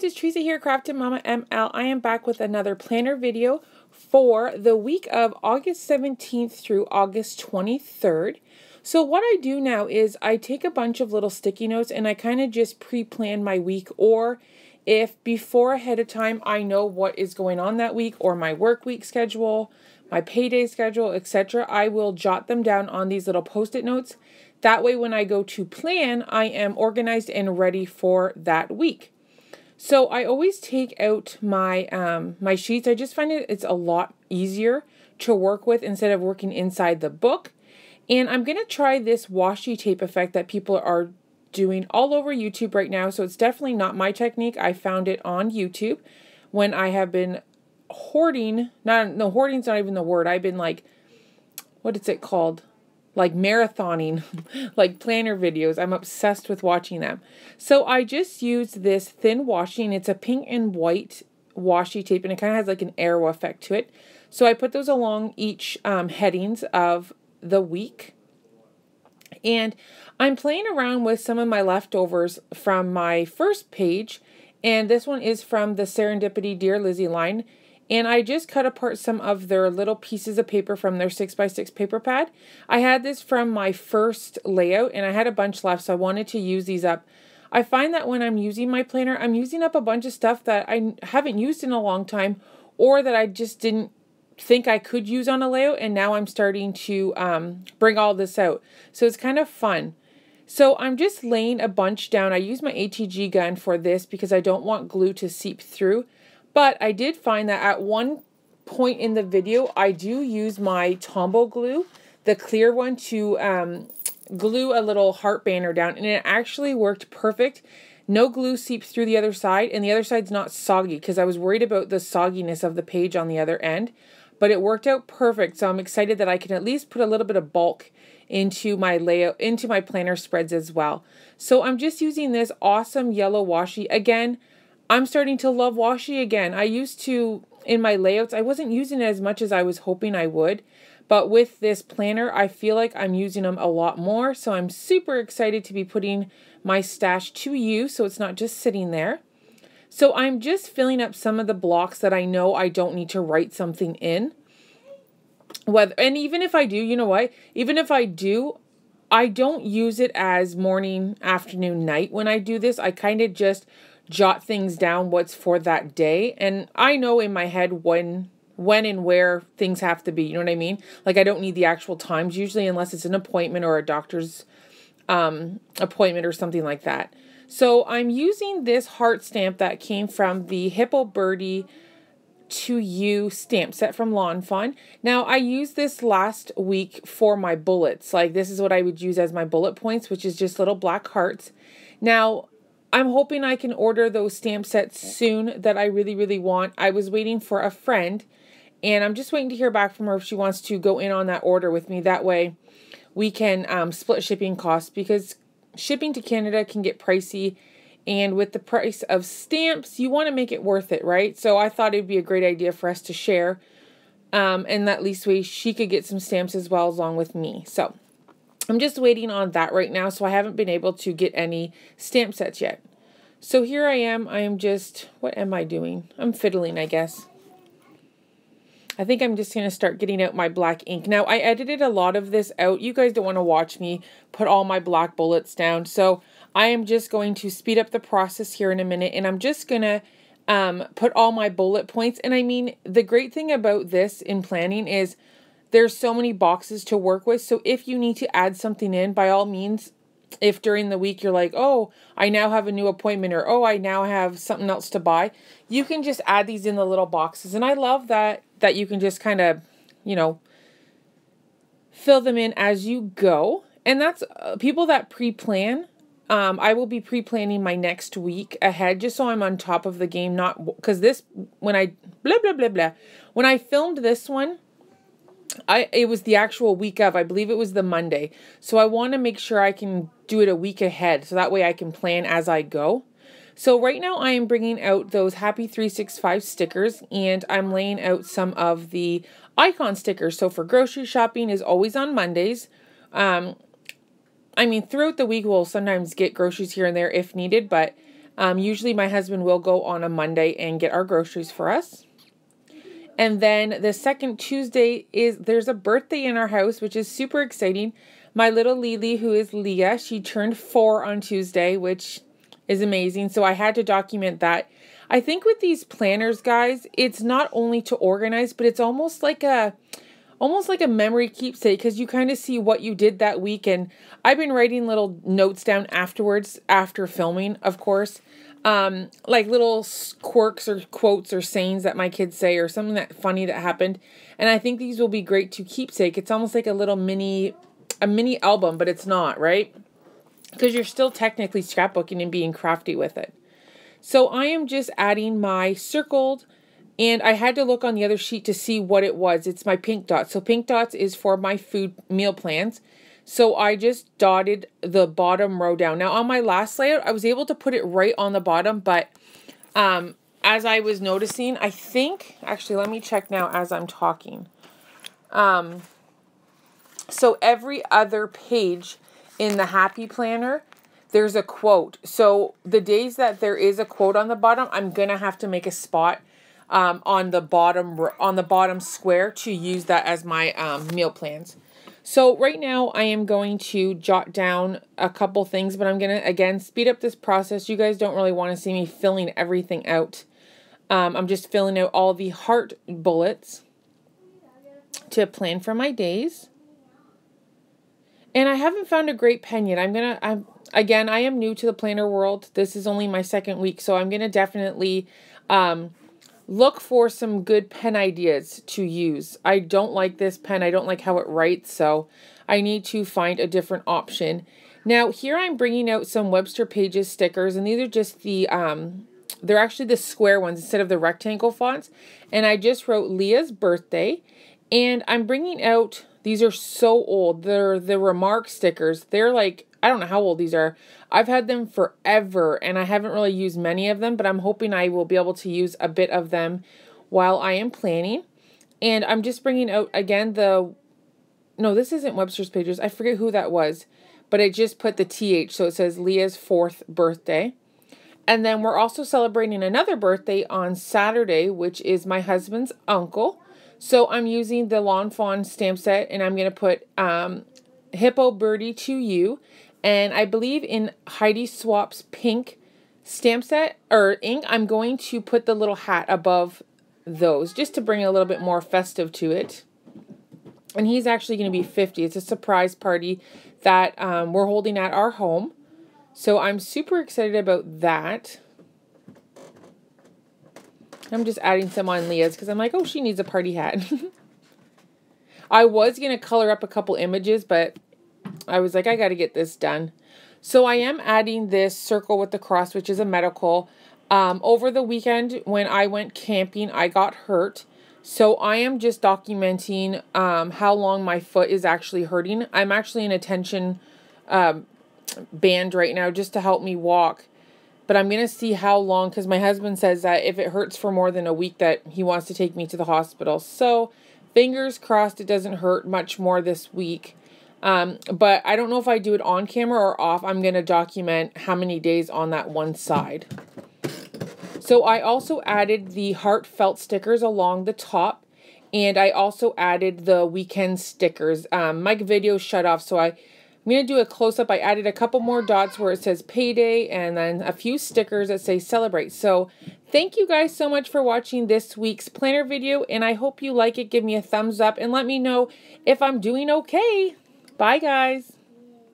guys, it's Teresa here, Crafted Mama ML. I am back with another planner video for the week of August 17th through August 23rd. So what I do now is I take a bunch of little sticky notes and I kind of just pre-plan my week, or if before ahead of time I know what is going on that week, or my work week schedule, my payday schedule, etc., I will jot them down on these little post-it notes. That way when I go to plan, I am organized and ready for that week. So I always take out my my sheets. I just find it's a lot easier to work with instead of working inside the book. And I'm going to try this washi tape effect that people are doing all over YouTube right now. So it's definitely not my technique. I found it on YouTube when I have been hoarding. No, hoarding's not even the word. I've been like, what is it called? Like marathoning, like planner videos. I'm obsessed with watching them. So I just used this thin washi, and it's a pink and white washi tape, and it kind of has like an arrow effect to it. So I put those along each headings of the week. And I'm playing around with some of my leftovers from my first page, and this one is from the Serendipity Dear Lizzie line. And I just cut apart some of their little pieces of paper from their 6x6 paper pad. I had this from my first layout and I had a bunch left, so I wanted to use these up. I find that when I'm using my planner, I'm using up a bunch of stuff that I haven't used in a long time, or that I just didn't think I could use on a layout, and now I'm starting to bring all this out. So it's kind of fun. So I'm just laying a bunch down. I use my ATG gun for this because I don't want glue to seep through. But I did find that at one point in the video, I do use my Tombow glue, the clear one, to glue a little heart banner down. And it actually worked perfect. No glue seeps through the other side, and the other side's not soggy, because I was worried about the sogginess of the page on the other end. But it worked out perfect, so I'm excited that I can at least put a little bit of bulk into my layout, into my planner spreads as well. So I'm just using this awesome yellow washi. Again, I'm starting to love washi again. I used to, in my layouts, I wasn't using it as much as I was hoping I would. But with this planner, I feel like I'm using them a lot more. So I'm super excited to be putting my stash to use, so it's not just sitting there. So I'm just filling up some of the blocks that I know I don't need to write something in. And even if I do, you know what? Even if I do, I don't use it as morning, afternoon, night. When I do this, I kind of just jot things down what's for that day, and I know in my head when and where things have to be, you know what I mean? Like, I don't need the actual times usually, unless it's an appointment or a doctor's appointment or something like that. So I'm using this heart stamp that came from the Hippo Birdie to You stamp set from Lawn Fawn. Now, I used this last week for my bullets. Like, this is what I would use as my bullet points, which is just little black hearts. Now, I'm hoping I can order those stamp sets soon that I really, really want. I was waiting for a friend, and I'm just waiting to hear back from her if she wants to go in on that order with me. That way we can split shipping costs, because shipping to Canada can get pricey, and with the price of stamps, you want to make it worth it, right? So I thought it'd be a great idea for us to share, and that least way she could get some stamps as well along with me. So I'm just waiting on that right now, so I haven't been able to get any stamp sets yet. So here I am just, what am I doing? I'm fiddling, I guess. I think I'm just going to start getting out my black ink. Now, I edited a lot of this out. You guys don't want to watch me put all my black bullets down, so I am just going to speed up the process here in a minute, and I'm just going to put all my bullet points. And I mean, the great thing about this in planning is there's so many boxes to work with. So if you need to add something in, by all means, if during the week you're like, oh, I now have a new appointment, or oh, I now have something else to buy, you can just add these in the little boxes. And I love that you can just kind of, you know, fill them in as you go. And that's people that pre-plan. I will be pre-planning my next week ahead, just so I'm on top of the game. Not because this, when I when I filmed this one, it was the actual week of, I believe it was the Monday. So I want to make sure I can do it a week ahead, so that way I can plan as I go. So right now I am bringing out those Happy 365 stickers, and I'm laying out some of the icon stickers. So for grocery shopping is always on Mondays. I mean, throughout the week we'll sometimes get groceries here and there if needed, but Usually my husband will go on a Monday and get our groceries for us. And then the second Tuesday there's a birthday in our house, which is super exciting. My little Lily, who is Leah, she turned 4 on Tuesday, which is amazing. So I had to document that. I think with these planners, guys, it's not only to organize, but it's almost like a memory keepsake, because you kind of see what you did that week. And I've been writing little notes down afterwards, after filming, of course. Like little quirks or quotes or sayings that my kids say, or something that funny that happened. And I think these will be great to keepsake. It's almost like a mini album, but it's not, right? Because you're still technically scrapbooking and being crafty with it. So I am just adding my circled, and I had to look on the other sheet to see what it was. It's my pink dots. So pink dots is for my food meal plans. So I just dotted the bottom row down. Now on my last layout, I was able to put it right on the bottom, but as I was noticing, I think, actually let me check now as I'm talking. So every other page in the Happy Planner, there's a quote. So the days that there is a quote on the bottom, I'm going to have to make a spot on the bottom square to use that as my meal plans. So right now I am going to jot down a couple things, but I'm going to, again, speed up this process. You guys don't really want to see me filling everything out. I'm just filling out all the heart bullets to plan for my days. And I haven't found a great pen yet. Again, I am new to the planner world. This is only my second week, so I'm going to definitely look for some good pen ideas to use. I don't like this pen. I don't like how it writes, so I need to find a different option. Now, here I'm bringing out some Webster Pages stickers, and these are just the, they're actually the square ones instead of the rectangle fonts. And I just wrote Leah's birthday, and I'm bringing out, these are so old. They're the Remark stickers. They're like, I don't know how old these are. I've had them forever, and I haven't really used many of them, but I'm hoping I will be able to use a bit of them while I am planning. And I'm just bringing out, again, no, this isn't Webster's Pages. I forget who that was, but I just put the TH, so it says Leah's 4th birthday. And then we're also celebrating another birthday on Saturday, which is my husband's uncle. So I'm using the Lawn Fawn stamp set, and I'm going to put Hippo Birdie to You. And I believe in Heidi Swap's pink stamp set, or ink, I'm going to put the little hat above those, just to bring a little bit more festive to it. And he's actually going to be 50. It's a surprise party that we're holding at our home. So I'm super excited about that. I'm just adding some on Leah's because I'm like, oh, she needs a party hat. I was going to color up a couple images, but I was like, I got to get this done. So I am adding this circle with the cross, which is a medical. Over the weekend when I went camping, I got hurt. So I am just documenting how long my foot is actually hurting. I'm actually in a tension band right now just to help me walk. But I'm going to see how long, because my husband says that if it hurts for more than a week that he wants to take me to the hospital. So fingers crossed it doesn't hurt much more this week. But I don't know if I do it on camera or off. I'm going to document how many days on that one side. So I also added the heartfelt stickers along the top. And I also added the weekend stickers. My video shut off, so I'm going to do a close-up. I added a couple more dots where it says payday, and then a few stickers that say celebrate. So thank you guys so much for watching this week's planner video, and I hope you like it. Give me a thumbs up and let me know if I'm doing okay. Bye, guys.